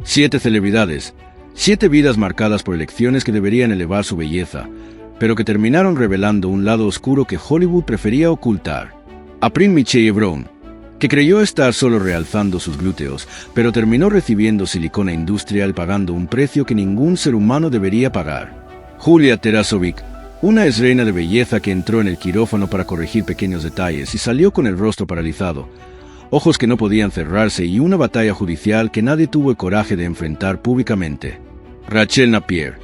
7 celebridades, 7 vidas marcadas por elecciones que deberían elevar su belleza, pero que terminaron revelando un lado oscuro que Hollywood prefería ocultar. April Michelle Ebron, que creyó estar solo realzando sus glúteos, pero terminó recibiendo silicona industrial pagando un precio que ningún ser humano debería pagar. Julia Terazovic, una exreina de belleza que entró en el quirófano para corregir pequeños detalles y salió con el rostro paralizado, ojos que no podían cerrarse y una batalla judicial que nadie tuvo el coraje de enfrentar públicamente. Rachel Napier,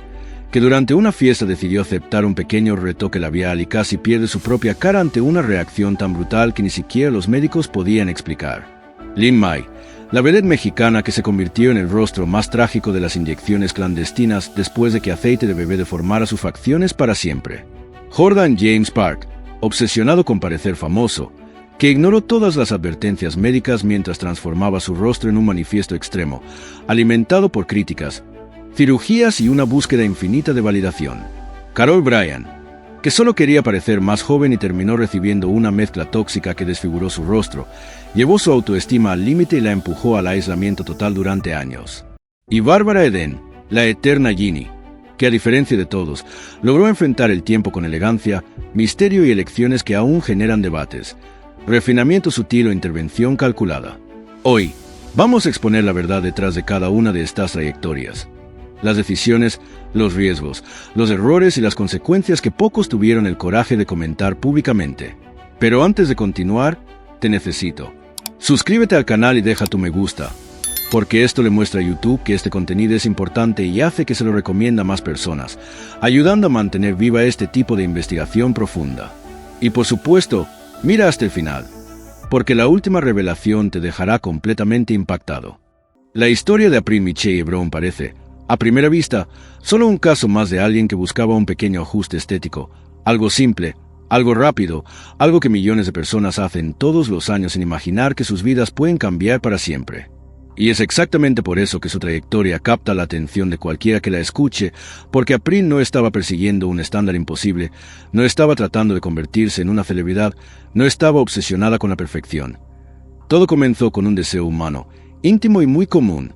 que durante una fiesta decidió aceptar un pequeño retoque labial y casi pierde su propia cara ante una reacción tan brutal que ni siquiera los médicos podían explicar. Lin May, la vedette mexicana que se convirtió en el rostro más trágico de las inyecciones clandestinas después de que aceite de bebé deformara sus facciones para siempre. Jordan James Park, obsesionado con parecer famoso, que ignoró todas las advertencias médicas mientras transformaba su rostro en un manifiesto extremo, alimentado por críticas, cirugías y una búsqueda infinita de validación. Carol Bryan, que solo quería parecer más joven y terminó recibiendo una mezcla tóxica que desfiguró su rostro, llevó su autoestima al límite y la empujó al aislamiento total durante años. Y Bárbara Eden, la eterna Ginny, que a diferencia de todos, logró enfrentar el tiempo con elegancia, misterio y elecciones que aún generan debates, refinamiento sutil o intervención calculada. Hoy, vamos a exponer la verdad detrás de cada una de estas trayectorias. Las decisiones, los riesgos, los errores y las consecuencias que pocos tuvieron el coraje de comentar públicamente. Pero antes de continuar, te necesito. Suscríbete al canal y deja tu me gusta, porque esto le muestra a YouTube que este contenido es importante y hace que se lo recomienda a más personas, ayudando a mantener viva este tipo de investigación profunda. Y por supuesto, mira hasta el final, porque la última revelación te dejará completamente impactado. La historia de April Michelle Ebron parece, a primera vista, solo un caso más de alguien que buscaba un pequeño ajuste estético, algo simple, algo rápido, algo que millones de personas hacen todos los años sin imaginar que sus vidas pueden cambiar para siempre. Y es exactamente por eso que su trayectoria capta la atención de cualquiera que la escuche, porque April no estaba persiguiendo un estándar imposible, no estaba tratando de convertirse en una celebridad, no estaba obsesionada con la perfección. Todo comenzó con un deseo humano, íntimo y muy común: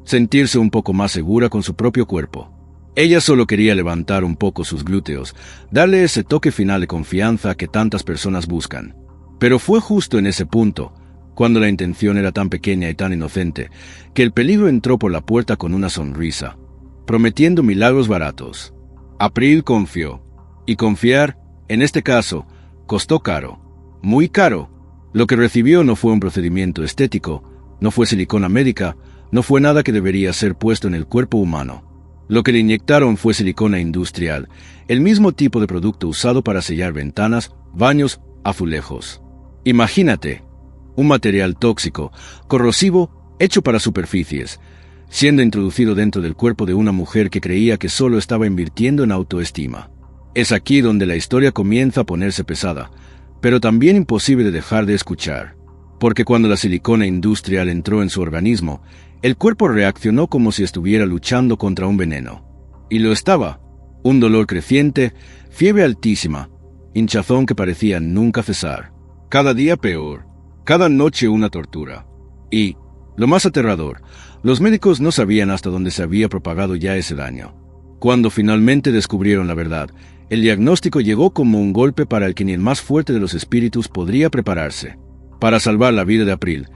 sentirse un poco más segura con su propio cuerpo. Ella solo quería levantar un poco sus glúteos, darle ese toque final de confianza que tantas personas buscan. Pero fue justo en ese punto, cuando la intención era tan pequeña y tan inocente, que el peligro entró por la puerta con una sonrisa, prometiendo milagros baratos. April confió. Y confiar, en este caso, costó caro. Muy caro. Lo que recibió no fue un procedimiento estético, no fue silicona médica, no fue nada que debería ser puesto en el cuerpo humano. Lo que le inyectaron fue silicona industrial, el mismo tipo de producto usado para sellar ventanas, baños, azulejos. Imagínate, un material tóxico, corrosivo, hecho para superficies, siendo introducido dentro del cuerpo de una mujer que creía que solo estaba invirtiendo en autoestima. Es aquí donde la historia comienza a ponerse pesada, pero también imposible de dejar de escuchar. Porque cuando la silicona industrial entró en su organismo, el cuerpo reaccionó como si estuviera luchando contra un veneno. Y lo estaba. Un dolor creciente, fiebre altísima, hinchazón que parecía nunca cesar. Cada día peor, cada noche una tortura. Y, lo más aterrador, los médicos no sabían hasta dónde se había propagado ya ese daño. Cuando finalmente descubrieron la verdad, el diagnóstico llegó como un golpe para el que ni el más fuerte de los espíritus podría prepararse. Para salvar la vida de April,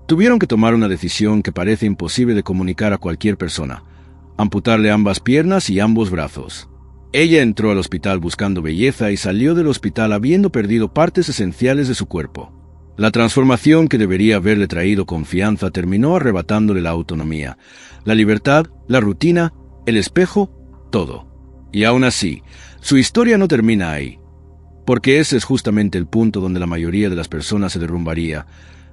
tuvieron que tomar una decisión que parece imposible de comunicar a cualquier persona: amputarle ambas piernas y ambos brazos. Ella entró al hospital buscando belleza y salió del hospital habiendo perdido partes esenciales de su cuerpo. La transformación que debería haberle traído confianza terminó arrebatándole la autonomía, la libertad, la rutina, el espejo, todo. Y aún así, su historia no termina ahí, porque ese es justamente el punto donde la mayoría de las personas se derrumbaría.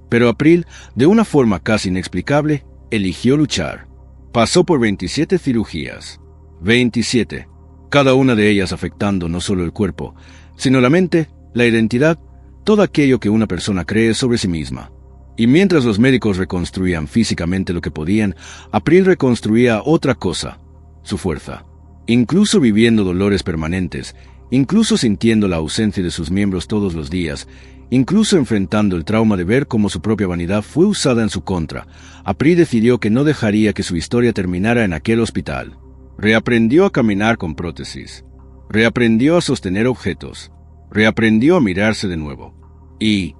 Pero April, de una forma casi inexplicable, eligió luchar. Pasó por 27 cirugías. 27. Cada una de ellas afectando no solo el cuerpo, sino la mente, la identidad, todo aquello que una persona cree sobre sí misma. Y mientras los médicos reconstruían físicamente lo que podían, April reconstruía otra cosa: su fuerza. Incluso viviendo dolores permanentes, incluso sintiendo la ausencia de sus miembros todos los días, Incluso enfrentando el trauma de ver cómo su propia vanidad fue usada en su contra, April decidió que no dejaría que su historia terminara en aquel hospital. Reaprendió a caminar con prótesis. Reaprendió a sostener objetos. Reaprendió a mirarse de nuevo. Y,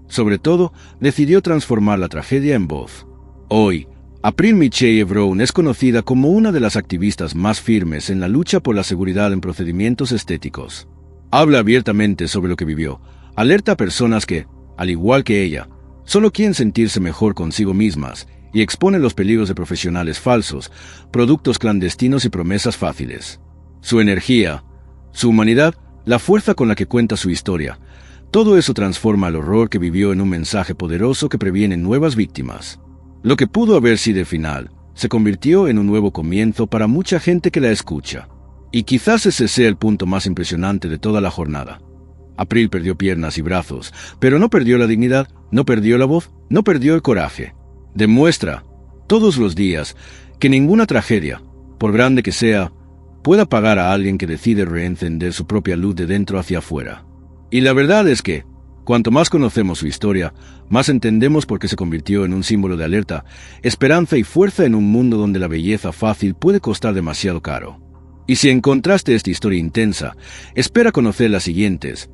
sobre todo, decidió transformar la tragedia en voz. Hoy, April Michelle Brown es conocida como una de las activistas más firmes en la lucha por la seguridad en procedimientos estéticos. Habla abiertamente sobre lo que vivió, alerta a personas que, al igual que ella, solo quieren sentirse mejor consigo mismas y expone los peligros de profesionales falsos, productos clandestinos y promesas fáciles. Su energía, su humanidad, la fuerza con la que cuenta su historia, todo eso transforma el horror que vivió en un mensaje poderoso que previene nuevas víctimas. Lo que pudo haber sido el final, se convirtió en un nuevo comienzo para mucha gente que la escucha. Y quizás ese sea el punto más impresionante de toda la jornada. April perdió piernas y brazos, pero no perdió la dignidad, no perdió la voz, no perdió el coraje. Demuestra, todos los días, que ninguna tragedia, por grande que sea, puede apagar a alguien que decide reencender su propia luz de dentro hacia afuera. Y la verdad es que, cuanto más conocemos su historia, más entendemos por qué se convirtió en un símbolo de alerta, esperanza y fuerza en un mundo donde la belleza fácil puede costar demasiado caro. Y si encontraste esta historia intensa, espera conocer las siguientes,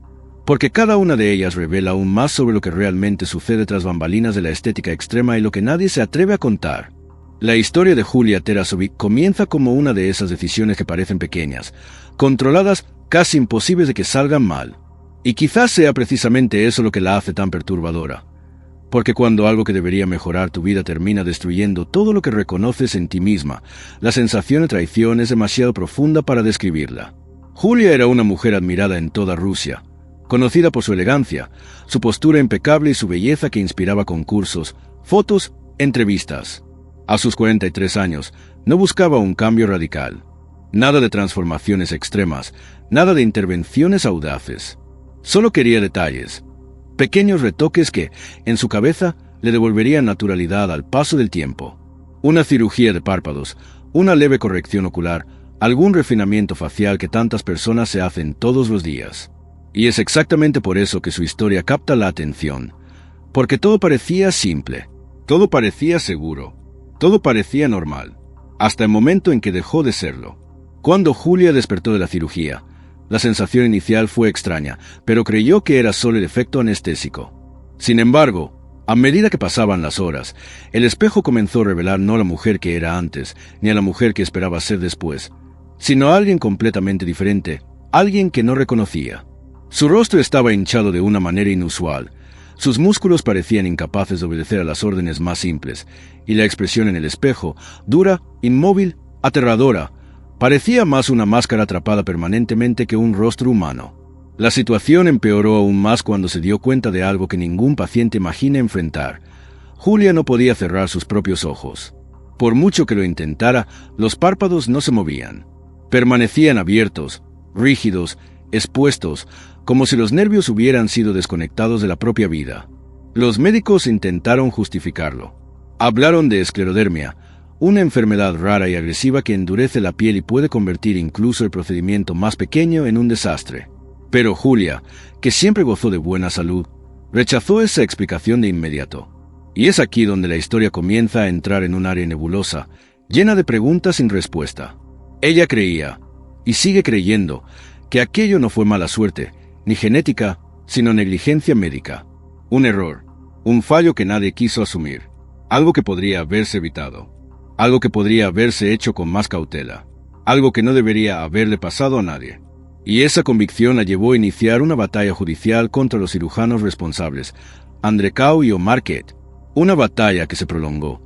porque cada una de ellas revela aún más sobre lo que realmente sucede tras bambalinas de la estética extrema y lo que nadie se atreve a contar. La historia de Julia Terazovic comienza como una de esas decisiones que parecen pequeñas, controladas, casi imposibles de que salgan mal. Y quizás sea precisamente eso lo que la hace tan perturbadora. Porque cuando algo que debería mejorar tu vida termina destruyendo todo lo que reconoces en ti misma, la sensación de traición es demasiado profunda para describirla. Julia era una mujer admirada en toda Rusia, conocida por su elegancia, su postura impecable y su belleza que inspiraba concursos, fotos, entrevistas. A sus 43 años, no buscaba un cambio radical. Nada de transformaciones extremas, nada de intervenciones audaces. Solo quería detalles, pequeños retoques que, en su cabeza, le devolverían naturalidad al paso del tiempo. Una cirugía de párpados, una leve corrección ocular, algún refinamiento facial que tantas personas se hacen todos los días. Y es exactamente por eso que su historia capta la atención. Porque todo parecía simple, todo parecía seguro, todo parecía normal, hasta el momento en que dejó de serlo. Cuando Julia despertó de la cirugía, la sensación inicial fue extraña, pero creyó que era solo el efecto anestésico. Sin embargo, a medida que pasaban las horas, el espejo comenzó a revelar no a la mujer que era antes, ni a la mujer que esperaba ser después, sino a alguien completamente diferente, alguien que no reconocía. Su rostro estaba hinchado de una manera inusual, sus músculos parecían incapaces de obedecer a las órdenes más simples, y la expresión en el espejo, dura, inmóvil, aterradora, parecía más una máscara atrapada permanentemente que un rostro humano. La situación empeoró aún más cuando se dio cuenta de algo que ningún paciente imagina enfrentar. Julia no podía cerrar sus propios ojos. Por mucho que lo intentara, los párpados no se movían. Permanecían abiertos, rígidos, expuestos, como si los nervios hubieran sido desconectados de la propia vida. Los médicos intentaron justificarlo. Hablaron de esclerodermia, una enfermedad rara y agresiva que endurece la piel y puede convertir incluso el procedimiento más pequeño en un desastre. Pero Julia, que siempre gozó de buena salud, rechazó esa explicación de inmediato. Y es aquí donde la historia comienza a entrar en un área nebulosa, llena de preguntas sin respuesta. Ella creía, y sigue creyendo, que aquello no fue mala suerte, ni genética, sino negligencia médica. Un error, un fallo que nadie quiso asumir, algo que podría haberse evitado. Algo que podría haberse hecho con más cautela, algo que no debería haberle pasado a nadie. Y esa convicción la llevó a iniciar una batalla judicial contra los cirujanos responsables, Andrekau y Omar Ket. Una batalla que se prolongó,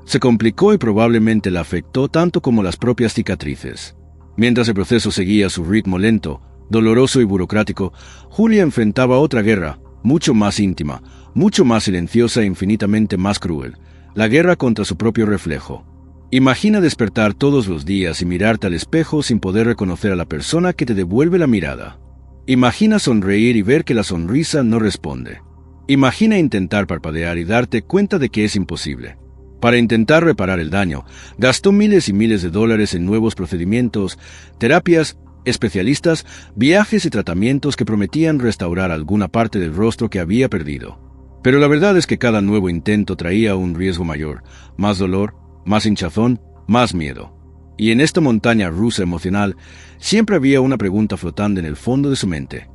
se complicó y probablemente la afectó tanto como las propias cicatrices. Mientras el proceso seguía su ritmo lento, doloroso y burocrático, Julia enfrentaba otra guerra, mucho más íntima, mucho más silenciosa e infinitamente más cruel, la guerra contra su propio reflejo. Imagina despertar todos los días y mirarte al espejo sin poder reconocer a la persona que te devuelve la mirada. Imagina sonreír y ver que la sonrisa no responde. Imagina intentar parpadear y darte cuenta de que es imposible. Para intentar reparar el daño, gastó miles y miles de dólares en nuevos procedimientos, terapias, especialistas, viajes y tratamientos que prometían restaurar alguna parte del rostro que había perdido. Pero la verdad es que cada nuevo intento traía un riesgo mayor, más dolor, más hinchazón, más miedo. Y en esta montaña rusa emocional siempre había una pregunta flotando en el fondo de su mente.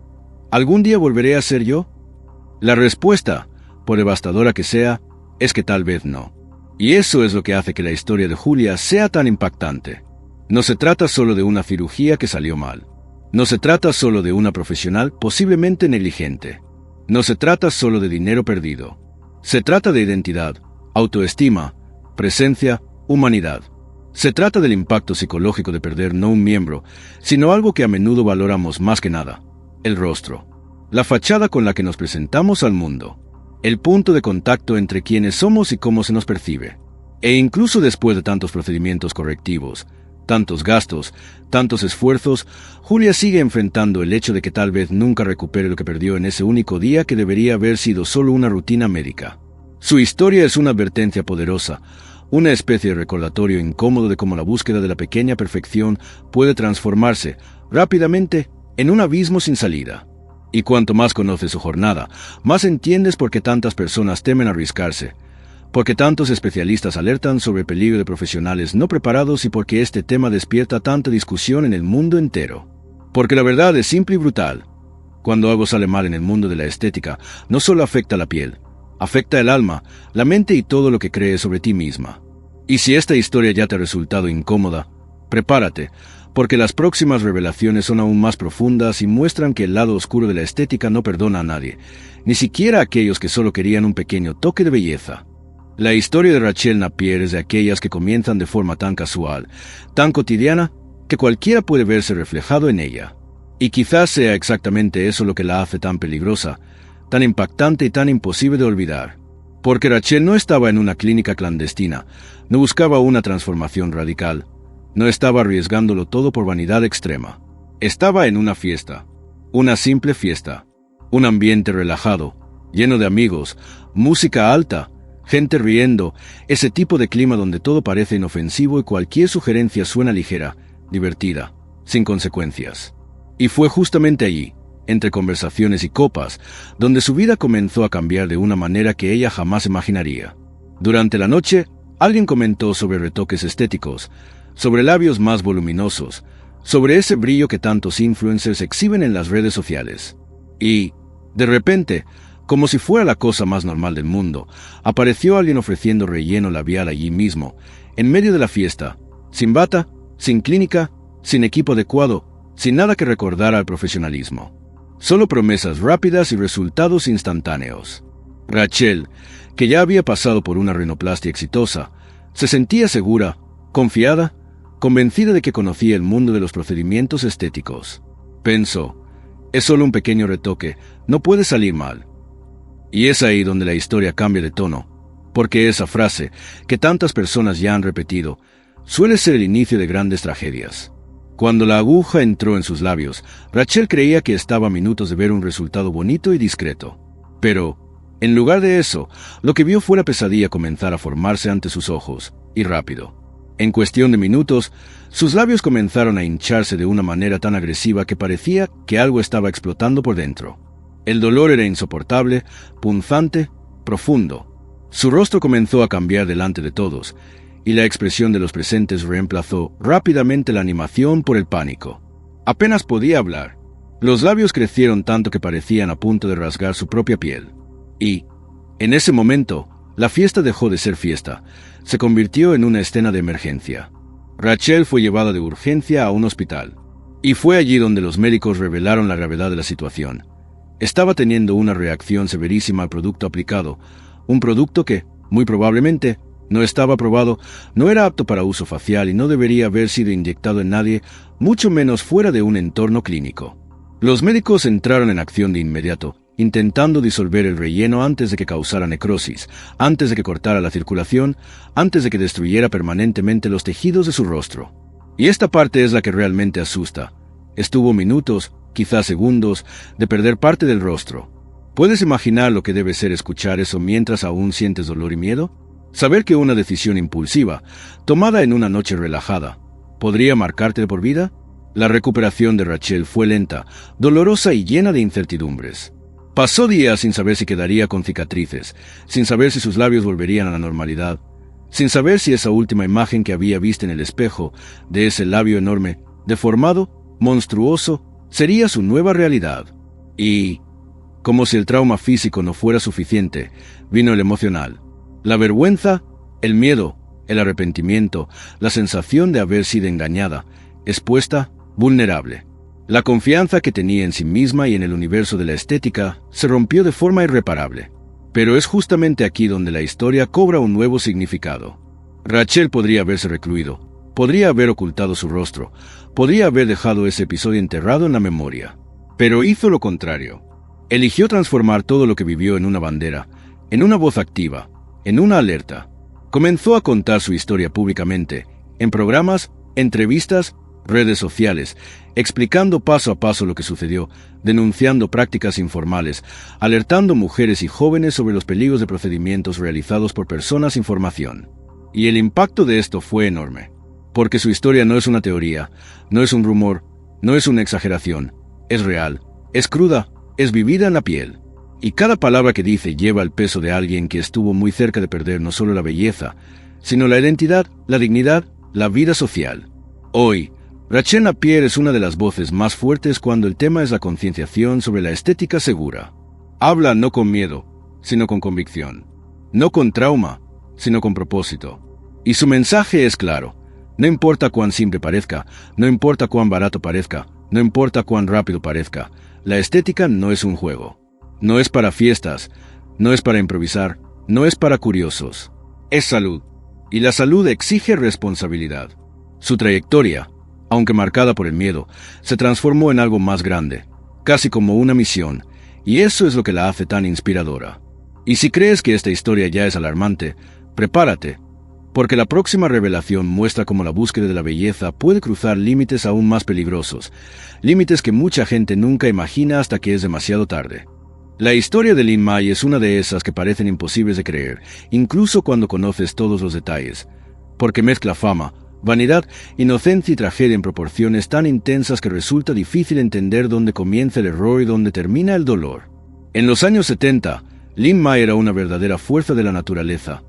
¿Algún día volveré a ser yo? La respuesta, por devastadora que sea, es que tal vez no. Y eso es lo que hace que la historia de Julia sea tan impactante. No se trata solo de una cirugía que salió mal. No se trata solo de una profesional posiblemente negligente. No se trata solo de dinero perdido. Se trata de identidad, autoestima, presencia, humanidad. Se trata del impacto psicológico de perder no un miembro, sino algo que a menudo valoramos más que nada: el rostro. La fachada con la que nos presentamos al mundo. El punto de contacto entre quienes somos y cómo se nos percibe. E incluso después de tantos procedimientos correctivos, tantos gastos, tantos esfuerzos, Julia sigue enfrentando el hecho de que tal vez nunca recupere lo que perdió en ese único día que debería haber sido solo una rutina médica. Su historia es una advertencia poderosa, una especie de recordatorio incómodo de cómo la búsqueda de la pequeña perfección puede transformarse rápidamente en un abismo sin salida. Y cuanto más conoces su jornada, más entiendes por qué tantas personas temen arriesgarse, por qué tantos especialistas alertan sobre el peligro de profesionales no preparados y por qué este tema despierta tanta discusión en el mundo entero. Porque la verdad es simple y brutal. Cuando algo sale mal en el mundo de la estética, no solo afecta la piel, afecta el alma, la mente y todo lo que crees sobre ti misma. Y si esta historia ya te ha resultado incómoda, prepárate, porque las próximas revelaciones son aún más profundas y muestran que el lado oscuro de la estética no perdona a nadie, ni siquiera a aquellos que solo querían un pequeño toque de belleza. La historia de Rachel Napier es de aquellas que comienzan de forma tan casual, tan cotidiana, que cualquiera puede verse reflejado en ella. Y quizás sea exactamente eso lo que la hace tan peligrosa, tan impactante y tan imposible de olvidar. Porque Rachel no estaba en una clínica clandestina, no buscaba una transformación radical, no estaba arriesgándolo todo por vanidad extrema. Estaba en una fiesta, una simple fiesta, un ambiente relajado, lleno de amigos, música alta, gente riendo, ese tipo de clima donde todo parece inofensivo y cualquier sugerencia suena ligera, divertida, sin consecuencias. Y fue justamente allí, entre conversaciones y copas, donde su vida comenzó a cambiar de una manera que ella jamás imaginaría. Durante la noche, alguien comentó sobre retoques estéticos, sobre labios más voluminosos, sobre ese brillo que tantos influencers exhiben en las redes sociales. Y, de repente, como si fuera la cosa más normal del mundo, apareció alguien ofreciendo relleno labial allí mismo, en medio de la fiesta, sin bata, sin clínica, sin equipo adecuado, sin nada que recordara al profesionalismo. Solo promesas rápidas y resultados instantáneos. Rachel, que ya había pasado por una rinoplastia exitosa, se sentía segura, confiada, convencida de que conocía el mundo de los procedimientos estéticos. Pensó, es solo un pequeño retoque, no puede salir mal. Y es ahí donde la historia cambia de tono, porque esa frase, que tantas personas ya han repetido, suele ser el inicio de grandes tragedias. Cuando la aguja entró en sus labios, Rachel creía que estaba a minutos de ver un resultado bonito y discreto. Pero, en lugar de eso, lo que vio fue la pesadilla comenzar a formarse ante sus ojos, y rápido. En cuestión de minutos, sus labios comenzaron a hincharse de una manera tan agresiva que parecía que algo estaba explotando por dentro. El dolor era insoportable, punzante, profundo. Su rostro comenzó a cambiar delante de todos, y la expresión de los presentes reemplazó rápidamente la animación por el pánico. Apenas podía hablar. Los labios crecieron tanto que parecían a punto de rasgar su propia piel. Y, en ese momento, la fiesta dejó de ser fiesta. Se convirtió en una escena de emergencia. Rachel fue llevada de urgencia a un hospital. Y fue allí donde los médicos revelaron la gravedad de la situación. Estaba teniendo una reacción severísima al producto aplicado, un producto que, muy probablemente, no estaba aprobado, no era apto para uso facial y no debería haber sido inyectado en nadie, mucho menos fuera de un entorno clínico. Los médicos entraron en acción de inmediato, intentando disolver el relleno antes de que causara necrosis, antes de que cortara la circulación, antes de que destruyera permanentemente los tejidos de su rostro. Y esta parte es la que realmente asusta. Estuvo minutos, quizás segundos, de perder parte del rostro. ¿Puedes imaginar lo que debe ser escuchar eso mientras aún sientes dolor y miedo? Saber que una decisión impulsiva, tomada en una noche relajada, podría marcarte de por vida. La recuperación de Rachel fue lenta, dolorosa y llena de incertidumbres. Pasó días sin saber si quedaría con cicatrices, sin saber si sus labios volverían a la normalidad, sin saber si esa última imagen que había visto en el espejo, de ese labio enorme, deformado, monstruoso, sería su nueva realidad. Y, como si el trauma físico no fuera suficiente, vino el emocional. La vergüenza, el miedo, el arrepentimiento, la sensación de haber sido engañada, expuesta, vulnerable. La confianza que tenía en sí misma y en el universo de la estética se rompió de forma irreparable. Pero es justamente aquí donde la historia cobra un nuevo significado. Rachel podría haberse recluido, podría haber ocultado su rostro, podría haber dejado ese episodio enterrado en la memoria. Pero hizo lo contrario. Eligió transformar todo lo que vivió en una bandera, en una voz activa, en una alerta. Comenzó a contar su historia públicamente, en programas, entrevistas, redes sociales, explicando paso a paso lo que sucedió, denunciando prácticas informales, alertando mujeres y jóvenes sobre los peligros de procedimientos realizados por personas sin formación. Y el impacto de esto fue enorme, porque su historia no es una teoría, no es un rumor, no es una exageración, es real, es cruda, es vivida en la piel. Y cada palabra que dice lleva el peso de alguien que estuvo muy cerca de perder no solo la belleza, sino la identidad, la dignidad, la vida social. Hoy, Rachel Napier es una de las voces más fuertes cuando el tema es la concienciación sobre la estética segura. Habla no con miedo, sino con convicción. No con trauma, sino con propósito. Y su mensaje es claro. No importa cuán simple parezca, no importa cuán barato parezca, no importa cuán rápido parezca, la estética no es un juego. No es para fiestas, no es para improvisar, no es para curiosos. Es salud. Y la salud exige responsabilidad. Su trayectoria, aunque marcada por el miedo, se transformó en algo más grande, casi como una misión, y eso es lo que la hace tan inspiradora. Y si crees que esta historia ya es alarmante, prepárate, porque la próxima revelación muestra cómo la búsqueda de la belleza puede cruzar límites aún más peligrosos, límites que mucha gente nunca imagina hasta que es demasiado tarde. La historia de Lin May es una de esas que parecen imposibles de creer, incluso cuando conoces todos los detalles, porque mezcla fama, vanidad, inocencia y tragedia en proporciones tan intensas que resulta difícil entender dónde comienza el error y dónde termina el dolor. En los años 70, Lin May era una verdadera fuerza de la naturaleza.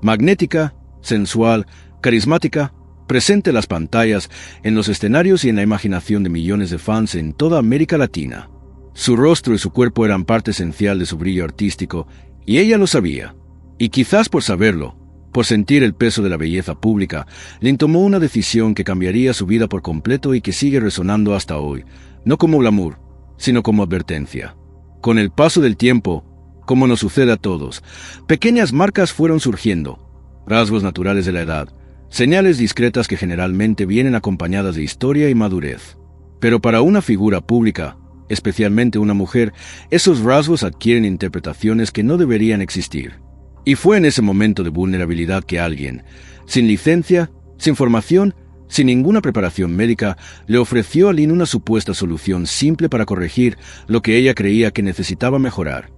Magnética, sensual, carismática, presente en las pantallas, en los escenarios y en la imaginación de millones de fans en toda América Latina. Su rostro y su cuerpo eran parte esencial de su brillo artístico, y ella lo sabía. Y quizás por saberlo, por sentir el peso de la belleza pública, Lin tomó una decisión que cambiaría su vida por completo y que sigue resonando hasta hoy, no como glamour, sino como advertencia. Con el paso del tiempo, como nos sucede a todos, pequeñas marcas fueron surgiendo, rasgos naturales de la edad, señales discretas que generalmente vienen acompañadas de historia y madurez. Pero para una figura pública, especialmente una mujer, esos rasgos adquieren interpretaciones que no deberían existir. Y fue en ese momento de vulnerabilidad que alguien, sin licencia, sin formación, sin ninguna preparación médica, le ofreció a Lin una supuesta solución simple para corregir lo que ella creía que necesitaba mejorar.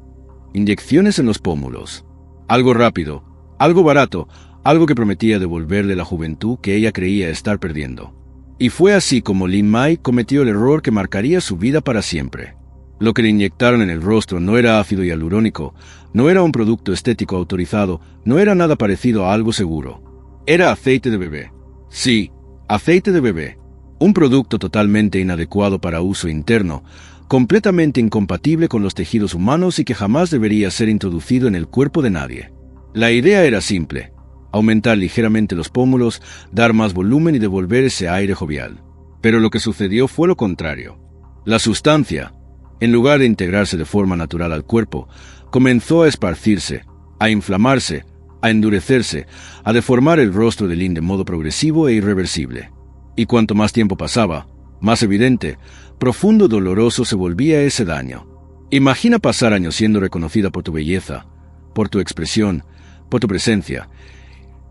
Inyecciones en los pómulos. Algo rápido, algo barato, algo que prometía devolverle la juventud que ella creía estar perdiendo. Y fue así como Lin May cometió el error que marcaría su vida para siempre. Lo que le inyectaron en el rostro no era ácido hialurónico, no era un producto estético autorizado, no era nada parecido a algo seguro. Era aceite de bebé. Sí, aceite de bebé. Un producto totalmente inadecuado para uso interno, completamente incompatible con los tejidos humanos y que jamás debería ser introducido en el cuerpo de nadie. La idea era simple: aumentar ligeramente los pómulos, dar más volumen y devolver ese aire jovial. Pero lo que sucedió fue lo contrario. La sustancia, en lugar de integrarse de forma natural al cuerpo, comenzó a esparcirse, a inflamarse, a endurecerse, a deformar el rostro de Lin de modo progresivo e irreversible. Y cuanto más tiempo pasaba, más evidente, profundo, doloroso se volvía ese daño. Imagina pasar años siendo reconocida por tu belleza, por tu expresión, por tu presencia.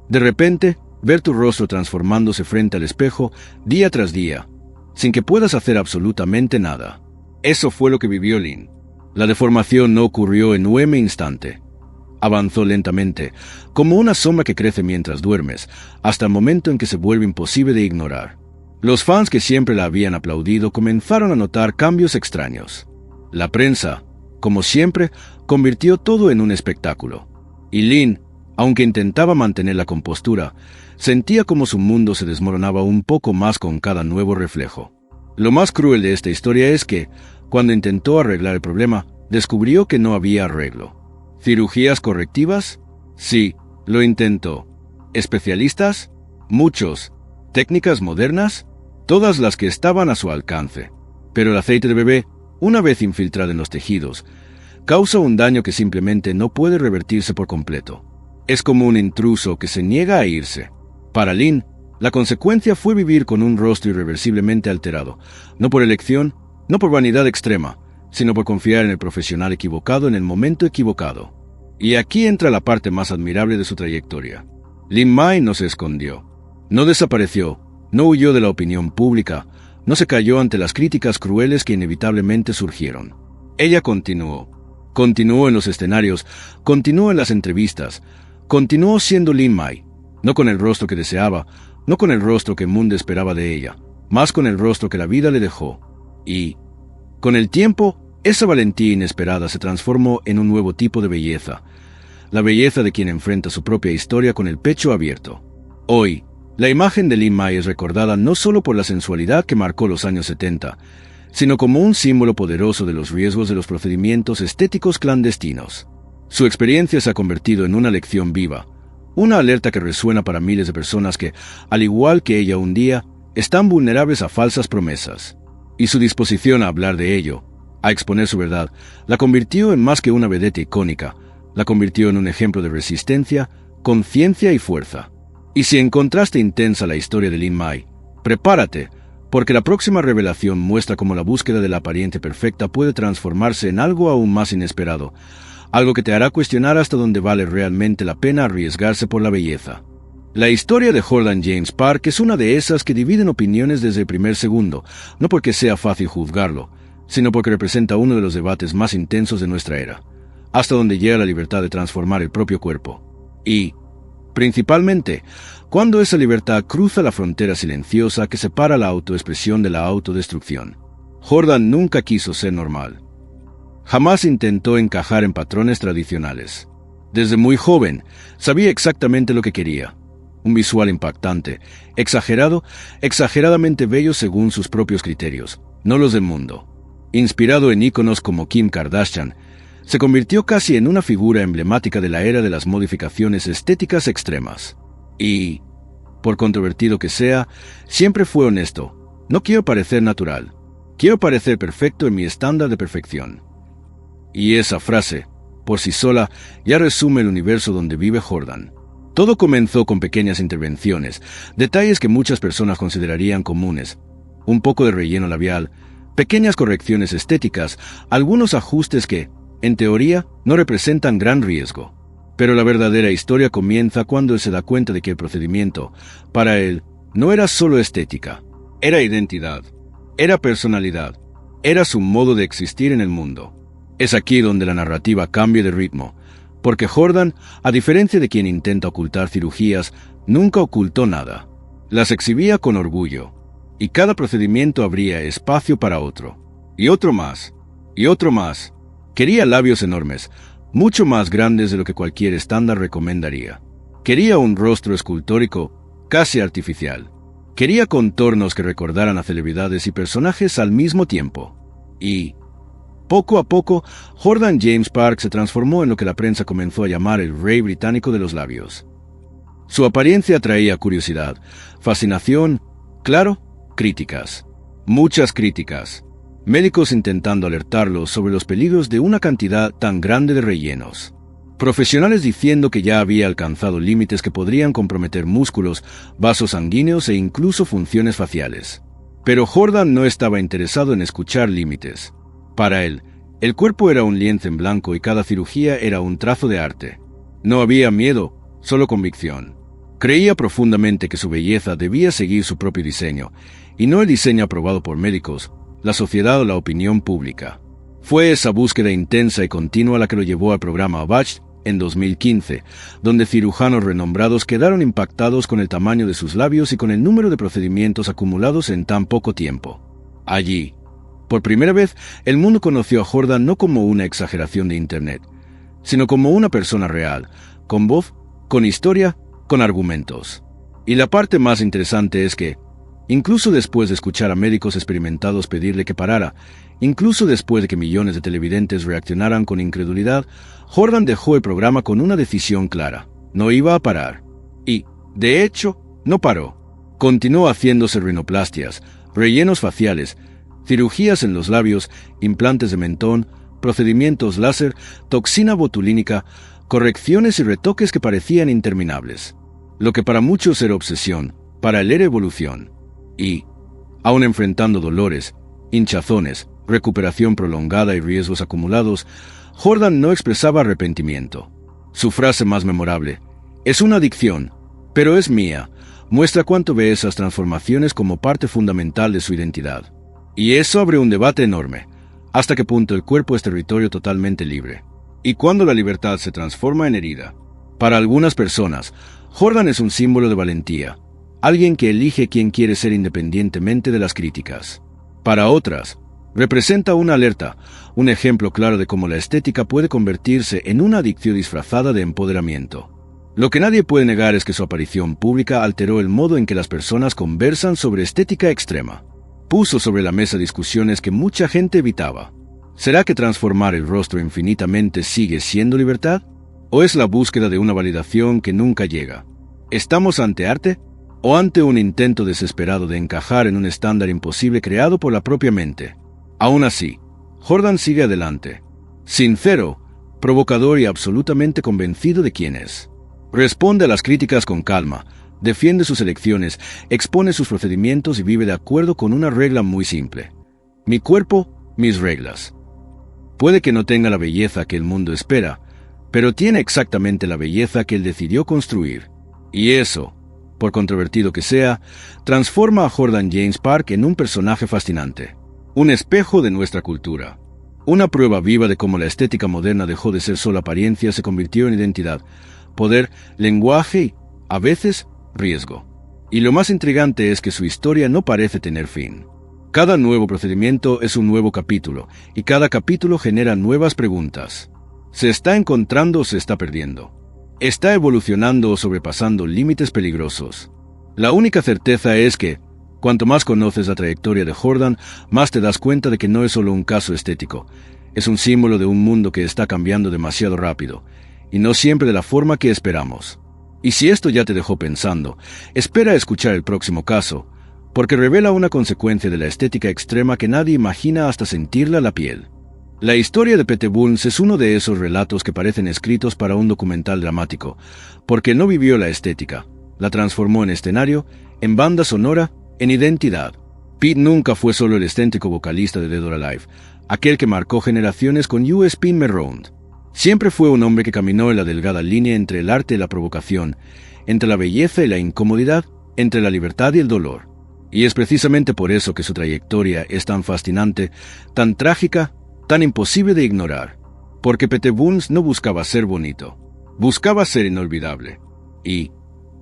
De repente, ver tu rostro transformándose frente al espejo día tras día, sin que puedas hacer absolutamente nada. Eso fue lo que vivió Lin. La deformación no ocurrió en un instante. Avanzó lentamente, como una sombra que crece mientras duermes, hasta el momento en que se vuelve imposible de ignorar. Los fans que siempre la habían aplaudido comenzaron a notar cambios extraños. La prensa, como siempre, convirtió todo en un espectáculo. Y Lynn, aunque intentaba mantener la compostura, sentía como su mundo se desmoronaba un poco más con cada nuevo reflejo. Lo más cruel de esta historia es que, cuando intentó arreglar el problema, descubrió que no había arreglo. ¿Cirugías correctivas? Sí, lo intentó. ¿Especialistas? Muchos. ¿Técnicas modernas? Todas las que estaban a su alcance. Pero el aceite de bebé, una vez infiltrado en los tejidos, causa un daño que simplemente no puede revertirse por completo. Es como un intruso que se niega a irse. Para Lynn, la consecuencia fue vivir con un rostro irreversiblemente alterado, no por elección, no por vanidad extrema, sino por confiar en el profesional equivocado en el momento equivocado. Y aquí entra la parte más admirable de su trayectoria. Lynn May no se escondió, no desapareció, no huyó de la opinión pública, no se cayó ante las críticas crueles que inevitablemente surgieron. Ella continuó en los escenarios, continuó en las entrevistas, continuó siendo Lynn May, no con el rostro que deseaba, no con el rostro que el mundo esperaba de ella, más con el rostro que la vida le dejó. Y, con el tiempo, esa valentía inesperada se transformó en un nuevo tipo de belleza, la belleza de quien enfrenta su propia historia con el pecho abierto. Hoy, la imagen de Lynn May es recordada no solo por la sensualidad que marcó los años 70, sino como un símbolo poderoso de los riesgos de los procedimientos estéticos clandestinos. Su experiencia se ha convertido en una lección viva, una alerta que resuena para miles de personas que, al igual que ella un día, están vulnerables a falsas promesas. Y su disposición a hablar de ello, a exponer su verdad, la convirtió en más que una vedette icónica, la convirtió en un ejemplo de resistencia, conciencia y fuerza. Y si encontraste intensa la historia de Lynn May, prepárate, porque la próxima revelación muestra cómo la búsqueda de la apariencia perfecta puede transformarse en algo aún más inesperado, algo que te hará cuestionar hasta dónde vale realmente la pena arriesgarse por la belleza. La historia de Jordan James Park es una de esas que dividen opiniones desde el primer segundo, no porque sea fácil juzgarlo, sino porque representa uno de los debates más intensos de nuestra era, hasta donde llega la libertad de transformar el propio cuerpo. Y, principalmente, cuando esa libertad cruza la frontera silenciosa que separa la autoexpresión de la autodestrucción. Jordan nunca quiso ser normal. Jamás intentó encajar en patrones tradicionales. Desde muy joven, sabía exactamente lo que quería. Un visual impactante, exagerado, exageradamente bello según sus propios criterios, no los del mundo. Inspirado en íconos como Kim Kardashian, se convirtió casi en una figura emblemática de la era de las modificaciones estéticas extremas. Y, por controvertido que sea, siempre fue honesto. No quiero parecer natural. Quiero parecer perfecto en mi estándar de perfección. Y esa frase, por sí sola, ya resume el universo donde vive Jordan. Todo comenzó con pequeñas intervenciones, detalles que muchas personas considerarían comunes. Un poco de relleno labial, pequeñas correcciones estéticas, algunos ajustes que, en teoría, no representan gran riesgo. Pero la verdadera historia comienza cuando él se da cuenta de que el procedimiento, para él, no era solo estética. Era identidad, era personalidad, era su modo de existir en el mundo. Es aquí donde la narrativa cambia de ritmo, porque Jordan, a diferencia de quien intenta ocultar cirugías, nunca ocultó nada. Las exhibía con orgullo, y cada procedimiento abría espacio para otro, y otro más, y otro más. Quería labios enormes, mucho más grandes de lo que cualquier estándar recomendaría. Quería un rostro escultórico, casi artificial. Quería contornos que recordaran a celebridades y personajes al mismo tiempo. Y, poco a poco, Jordan James Park se transformó en lo que la prensa comenzó a llamar el rey británico de los labios. Su apariencia atraía curiosidad, fascinación, claro, críticas. Muchas críticas. Médicos intentando alertarlo sobre los peligros de una cantidad tan grande de rellenos. Profesionales diciendo que ya había alcanzado límites que podrían comprometer músculos, vasos sanguíneos e incluso funciones faciales. Pero Jordan no estaba interesado en escuchar límites. Para él, el cuerpo era un lienzo en blanco y cada cirugía era un trazo de arte. No había miedo, solo convicción. Creía profundamente que su belleza debía seguir su propio diseño, y no el diseño aprobado por médicos, la sociedad o la opinión pública. Fue esa búsqueda intensa y continua la que lo llevó al programa Obach en 2015, donde cirujanos renombrados quedaron impactados con el tamaño de sus labios y con el número de procedimientos acumulados en tan poco tiempo. Allí, por primera vez, el mundo conoció a Jordan no como una exageración de Internet, sino como una persona real, con voz, con historia, con argumentos. Y la parte más interesante es que, incluso después de escuchar a médicos experimentados pedirle que parara, incluso después de que millones de televidentes reaccionaran con incredulidad, Jordan dejó el programa con una decisión clara: no iba a parar. Y, de hecho, no paró. Continuó haciéndose rinoplastias, rellenos faciales, cirugías en los labios, implantes de mentón, procedimientos láser, toxina botulínica, correcciones y retoques que parecían interminables. Lo que para muchos era obsesión, para él era evolución. Y, aun enfrentando dolores, hinchazones, recuperación prolongada y riesgos acumulados, Jordan no expresaba arrepentimiento. Su frase más memorable: "Es una adicción, pero es mía", muestra cuánto ve esas transformaciones como parte fundamental de su identidad. Y eso abre un debate enorme: ¿hasta qué punto el cuerpo es territorio totalmente libre? ¿Y cuándo la libertad se transforma en herida? Para algunas personas, Jordan es un símbolo de valentía, alguien que elige quién quiere ser independientemente de las críticas. Para otras, representa una alerta, un ejemplo claro de cómo la estética puede convertirse en una adicción disfrazada de empoderamiento. Lo que nadie puede negar es que su aparición pública alteró el modo en que las personas conversan sobre estética extrema. Puso sobre la mesa discusiones que mucha gente evitaba. ¿Será que transformar el rostro infinitamente sigue siendo libertad? ¿O es la búsqueda de una validación que nunca llega? ¿Estamos ante arte? ¿O ante un intento desesperado de encajar en un estándar imposible creado por la propia mente? Aún así, Jordan sigue adelante, sincero, provocador y absolutamente convencido de quién es. Responde a las críticas con calma, defiende sus elecciones, expone sus procedimientos y vive de acuerdo con una regla muy simple: mi cuerpo, mis reglas. Puede que no tenga la belleza que el mundo espera, pero tiene exactamente la belleza que él decidió construir. Y eso, por controvertido que sea, transforma a Jordan James Park en un personaje fascinante, un espejo de nuestra cultura, una prueba viva de cómo la estética moderna dejó de ser solo apariencia, se convirtió en identidad, poder, lenguaje y, a veces, riesgo. Y lo más intrigante es que su historia no parece tener fin. Cada nuevo procedimiento es un nuevo capítulo, y cada capítulo genera nuevas preguntas. ¿Se está encontrando o se está perdiendo? ¿Está evolucionando o sobrepasando límites peligrosos? La única certeza es que, cuanto más conoces la trayectoria de Jordan, más te das cuenta de que no es solo un caso estético. Es un símbolo de un mundo que está cambiando demasiado rápido, y no siempre de la forma que esperamos. Y si esto ya te dejó pensando, espera a escuchar el próximo caso, porque revela una consecuencia de la estética extrema que nadie imagina hasta sentirla a la piel. La historia de Pete Burns es uno de esos relatos que parecen escritos para un documental dramático, porque no vivió la estética, la transformó en escenario, en banda sonora, en identidad. Pete nunca fue solo el excéntrico vocalista de Dead or Alive, aquel que marcó generaciones con You Spin Me Round. Siempre fue un hombre que caminó en la delgada línea entre el arte y la provocación, entre la belleza y la incomodidad, entre la libertad y el dolor. Y es precisamente por eso que su trayectoria es tan fascinante, tan trágica, tan imposible de ignorar. Porque Pete Burns no buscaba ser bonito, buscaba ser inolvidable. Y,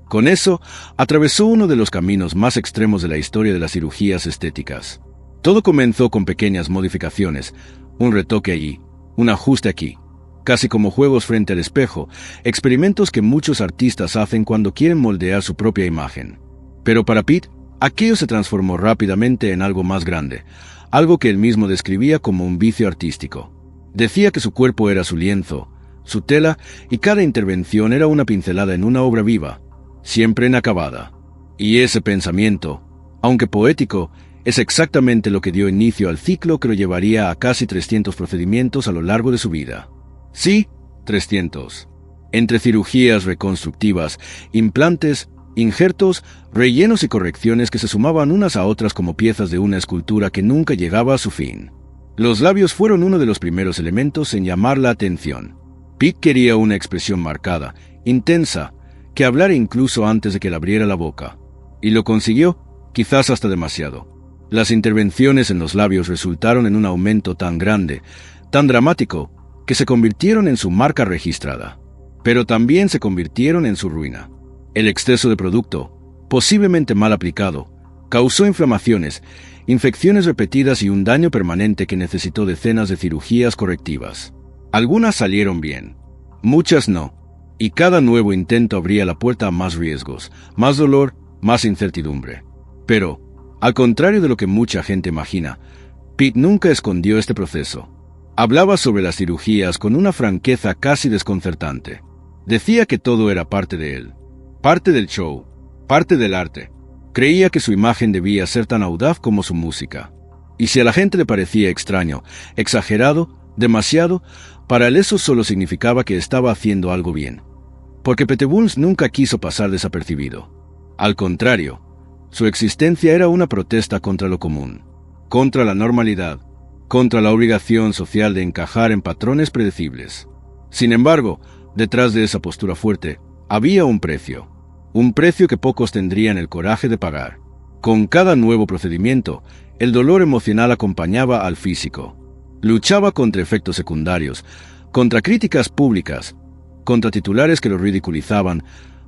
con eso, atravesó uno de los caminos más extremos de la historia de las cirugías estéticas. Todo comenzó con pequeñas modificaciones, un retoque allí, un ajuste aquí, casi como juegos frente al espejo, experimentos que muchos artistas hacen cuando quieren moldear su propia imagen. Pero para Pete, aquello se transformó rápidamente en algo más grande, algo que él mismo describía como un vicio artístico. Decía que su cuerpo era su lienzo, su tela, y cada intervención era una pincelada en una obra viva, siempre inacabada. Y ese pensamiento, aunque poético, es exactamente lo que dio inicio al ciclo que lo llevaría a casi 300 procedimientos a lo largo de su vida. Sí, 300. Entre cirugías reconstructivas, implantes, injertos, rellenos y correcciones que se sumaban unas a otras como piezas de una escultura que nunca llegaba a su fin. Los labios fueron uno de los primeros elementos en llamar la atención. Pete quería una expresión marcada, intensa, que hablara incluso antes de que le abriera la boca. Y lo consiguió, quizás hasta demasiado. Las intervenciones en los labios resultaron en un aumento tan grande, tan dramático, que se convirtieron en su marca registrada. pero también se convirtieron en su ruina. El exceso de producto, posiblemente mal aplicado, causó inflamaciones, infecciones repetidas y un daño permanente que necesitó decenas de cirugías correctivas. Algunas salieron bien, muchas no, y cada nuevo intento abría la puerta a más riesgos, más dolor, más incertidumbre. Pero, al contrario de lo que mucha gente imagina, Pete nunca escondió este proceso. Hablaba sobre las cirugías con una franqueza casi desconcertante. Decía que todo era parte de él, parte del show, parte del arte. Creía que su imagen debía ser tan audaz como su música. Y si a la gente le parecía extraño, exagerado, demasiado, para él eso solo significaba que estaba haciendo algo bien. Porque Pete Burns nunca quiso pasar desapercibido. Al contrario, su existencia era una protesta contra lo común, contra la normalidad, contra la obligación social de encajar en patrones predecibles. Sin embargo, detrás de esa postura fuerte, había un precio que pocos tendrían el coraje de pagar. Con cada nuevo procedimiento, el dolor emocional acompañaba al físico. Luchaba contra efectos secundarios, contra críticas públicas, contra titulares que lo ridiculizaban,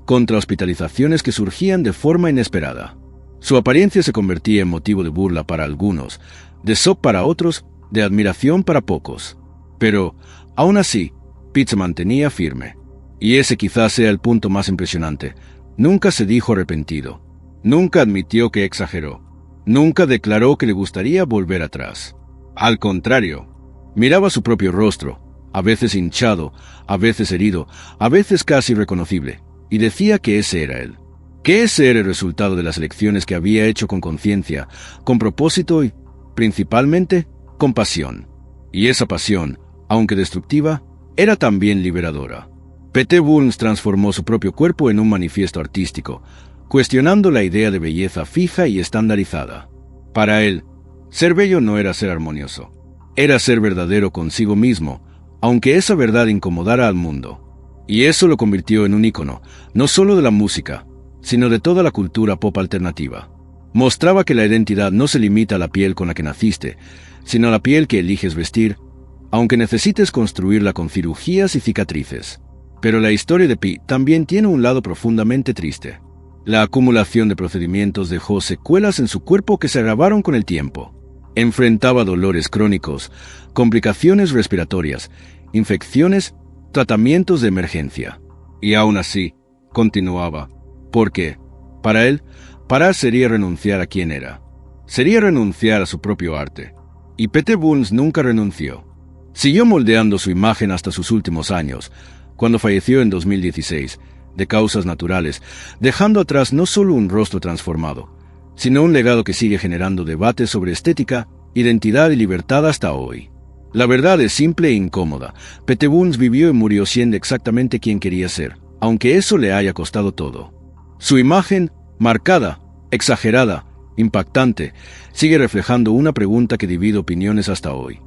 contra hospitalizaciones que surgían de forma inesperada. Su apariencia se convertía en motivo de burla para algunos, de shock para otros, de admiración para pocos. Pero, aún así, Pete se mantenía firme. Y ese quizás sea el punto más impresionante. Nunca se dijo arrepentido. Nunca admitió que exageró. Nunca declaró que le gustaría volver atrás. Al contrario, miraba su propio rostro, a veces hinchado, a veces herido, a veces casi irreconocible, y decía que ese era él. Que ese era el resultado de las elecciones que había hecho con conciencia, con propósito y, principalmente, con pasión. Y esa pasión, aunque destructiva, era también liberadora. Pete Burns transformó su propio cuerpo en un manifiesto artístico, cuestionando la idea de belleza fija y estandarizada. Para él, ser bello no era ser armonioso, era ser verdadero consigo mismo, aunque esa verdad incomodara al mundo. Y eso lo convirtió en un ícono, no solo de la música, sino de toda la cultura pop alternativa. Mostraba que la identidad no se limita a la piel con la que naciste, sino a la piel que eliges vestir, aunque necesites construirla con cirugías y cicatrices. Pero la historia de Pete también tiene un lado profundamente triste. La acumulación de procedimientos dejó secuelas en su cuerpo que se agravaron con el tiempo. Enfrentaba dolores crónicos, complicaciones respiratorias, infecciones, tratamientos de emergencia. Y aún así, continuaba. Porque, para él, parar sería renunciar a quien era. Sería renunciar a su propio arte. Y Pete Burns nunca renunció. Siguió moldeando su imagen hasta sus últimos años, cuando falleció en 2016, de causas naturales, dejando atrás no solo un rostro transformado, sino un legado que sigue generando debates sobre estética, identidad y libertad hasta hoy. La verdad es simple e incómoda. Pete Burns vivió y murió siendo exactamente quien quería ser, aunque eso le haya costado todo. Su imagen, marcada, exagerada, impactante, sigue reflejando una pregunta que divide opiniones hasta hoy.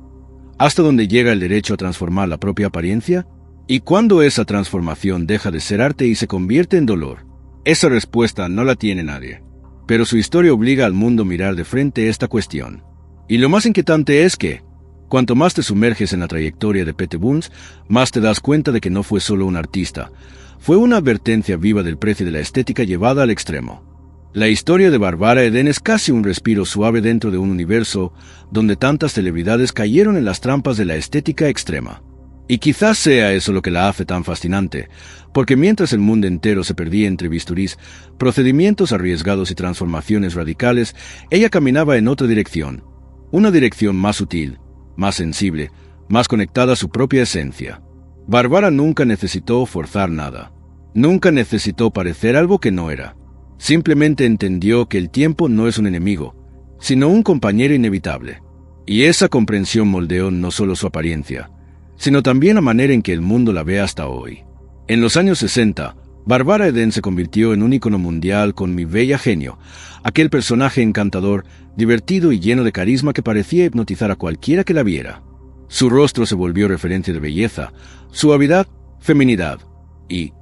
¿Hasta dónde llega el derecho a transformar la propia apariencia? ¿Y cuándo esa transformación deja de ser arte y se convierte en dolor? Esa respuesta no la tiene nadie. Pero su historia obliga al mundo a mirar de frente esta cuestión. Y lo más inquietante es que, cuanto más te sumerges en la trayectoria de Pete Burns, más te das cuenta de que no fue solo un artista. Fue una advertencia viva del precio de la estética llevada al extremo. La historia de Barbara Eden es casi un respiro suave dentro de un universo donde tantas celebridades cayeron en las trampas de la estética extrema. Y quizás sea eso lo que la hace tan fascinante, porque mientras el mundo entero se perdía entre bisturís, procedimientos arriesgados y transformaciones radicales, ella caminaba en otra dirección, una dirección más sutil, más sensible, más conectada a su propia esencia. Barbara nunca necesitó forzar nada, nunca necesitó parecer algo que no era. Simplemente entendió que el tiempo no es un enemigo, sino un compañero inevitable. Y esa comprensión moldeó no solo su apariencia, sino también la manera en que el mundo la ve hasta hoy. En los años 60, Barbara Eden se convirtió en un ícono mundial con Mi Bella Genio, aquel personaje encantador, divertido y lleno de carisma que parecía hipnotizar a cualquiera que la viera. Su rostro se volvió referencia de belleza, suavidad, feminidad. Y,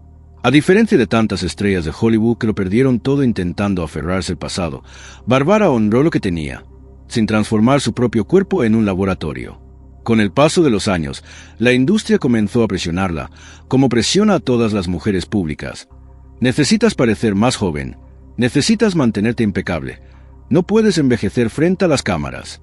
a diferencia de tantas estrellas de Hollywood que lo perdieron todo intentando aferrarse al pasado, Barbara honró lo que tenía, sin transformar su propio cuerpo en un laboratorio. Con el paso de los años, la industria comenzó a presionarla, como presiona a todas las mujeres públicas. Necesitas parecer más joven, necesitas mantenerte impecable, no puedes envejecer frente a las cámaras.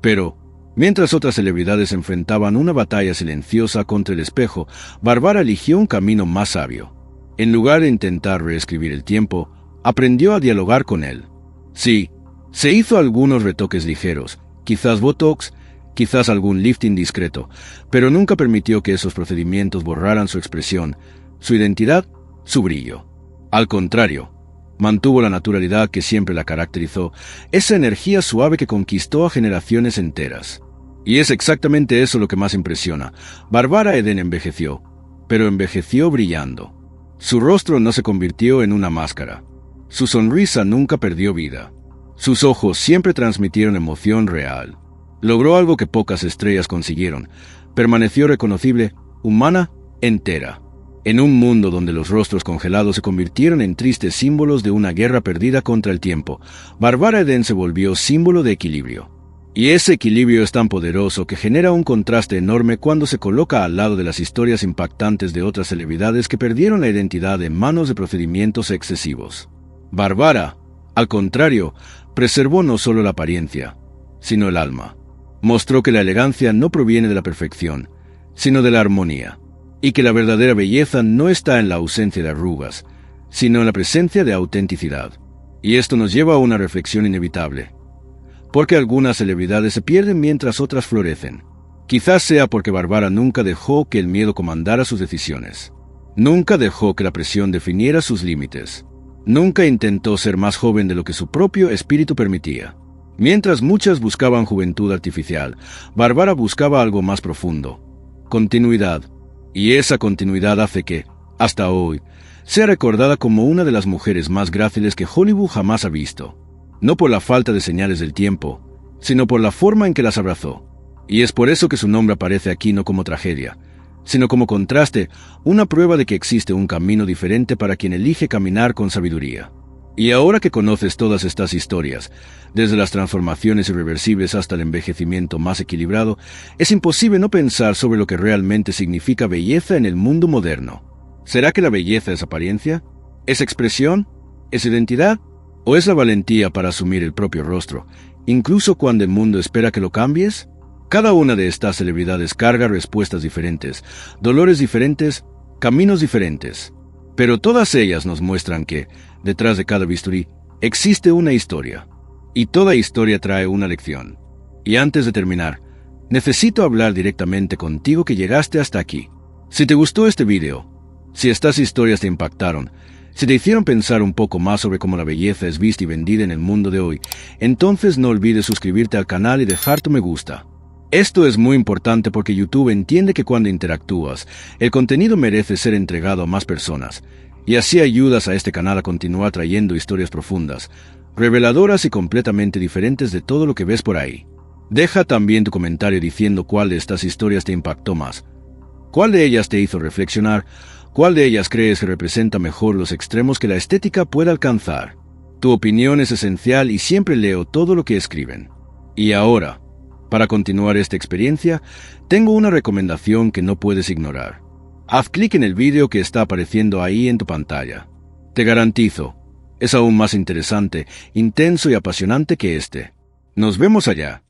Pero, mientras otras celebridades enfrentaban una batalla silenciosa contra el espejo, Bárbara eligió un camino más sabio. En lugar de intentar reescribir el tiempo, aprendió a dialogar con él. Sí, se hizo algunos retoques ligeros, quizás botox, quizás algún lifting discreto, pero nunca permitió que esos procedimientos borraran su expresión, su identidad, su brillo. Al contrario, mantuvo la naturalidad que siempre la caracterizó, esa energía suave que conquistó a generaciones enteras. Y es exactamente eso lo que más impresiona. Bárbara Eden envejeció, pero envejeció brillando. Su rostro no se convirtió en una máscara. Su sonrisa nunca perdió vida. Sus ojos siempre transmitieron emoción real. Logró algo que pocas estrellas consiguieron. Permaneció reconocible, humana, entera. En un mundo donde los rostros congelados se convirtieron en tristes símbolos de una guerra perdida contra el tiempo, Bárbara Eden se volvió símbolo de equilibrio. Y ese equilibrio es tan poderoso que genera un contraste enorme cuando se coloca al lado de las historias impactantes de otras celebridades que perdieron la identidad en manos de procedimientos excesivos. Bárbara, al contrario, preservó no solo la apariencia, sino el alma. Mostró que la elegancia no proviene de la perfección, sino de la armonía, y que la verdadera belleza no está en la ausencia de arrugas, sino en la presencia de autenticidad. Y esto nos lleva a una reflexión inevitable. ¿Por qué algunas celebridades se pierden mientras otras florecen? Quizás sea porque Bárbara nunca dejó que el miedo comandara sus decisiones. Nunca dejó que la presión definiera sus límites. Nunca intentó ser más joven de lo que su propio espíritu permitía. Mientras muchas buscaban juventud artificial, Bárbara buscaba algo más profundo, continuidad. Y esa continuidad hace que, hasta hoy, sea recordada como una de las mujeres más gráciles que Hollywood jamás ha visto. No por la falta de señales del tiempo, sino por la forma en que las abrazó. Y es por eso que su nombre aparece aquí no como tragedia, sino como contraste, una prueba de que existe un camino diferente para quien elige caminar con sabiduría. Y ahora que conoces todas estas historias, desde las transformaciones irreversibles hasta el envejecimiento más equilibrado, es imposible no pensar sobre lo que realmente significa belleza en el mundo moderno. ¿Será que la belleza es apariencia? ¿Es expresión? ¿Es identidad? ¿O es la valentía para asumir el propio rostro, incluso cuando el mundo espera que lo cambies? Cada una de estas celebridades carga respuestas diferentes, dolores diferentes, caminos diferentes. Pero todas ellas nos muestran que, detrás de cada bisturí, existe una historia. Y toda historia trae una lección. Y antes de terminar, necesito hablar directamente contigo que llegaste hasta aquí. Si te gustó este video, si estas historias te impactaron, si te hicieron pensar un poco más sobre cómo la belleza es vista y vendida en el mundo de hoy, entonces no olvides suscribirte al canal y dejar tu me gusta. Esto es muy importante porque YouTube entiende que cuando interactúas, el contenido merece ser entregado a más personas, y así ayudas a este canal a continuar trayendo historias profundas, reveladoras y completamente diferentes de todo lo que ves por ahí. Deja también tu comentario diciendo cuál de estas historias te impactó más, cuál de ellas te hizo reflexionar, cuál de ellas crees que representa mejor los extremos que la estética puede alcanzar. Tu opinión es esencial y siempre leo todo lo que escriben. Y ahora, para continuar esta experiencia, tengo una recomendación que no puedes ignorar. Haz clic en el vídeo que está apareciendo ahí en tu pantalla. Te garantizo, es aún más interesante, intenso y apasionante que este. Nos vemos allá.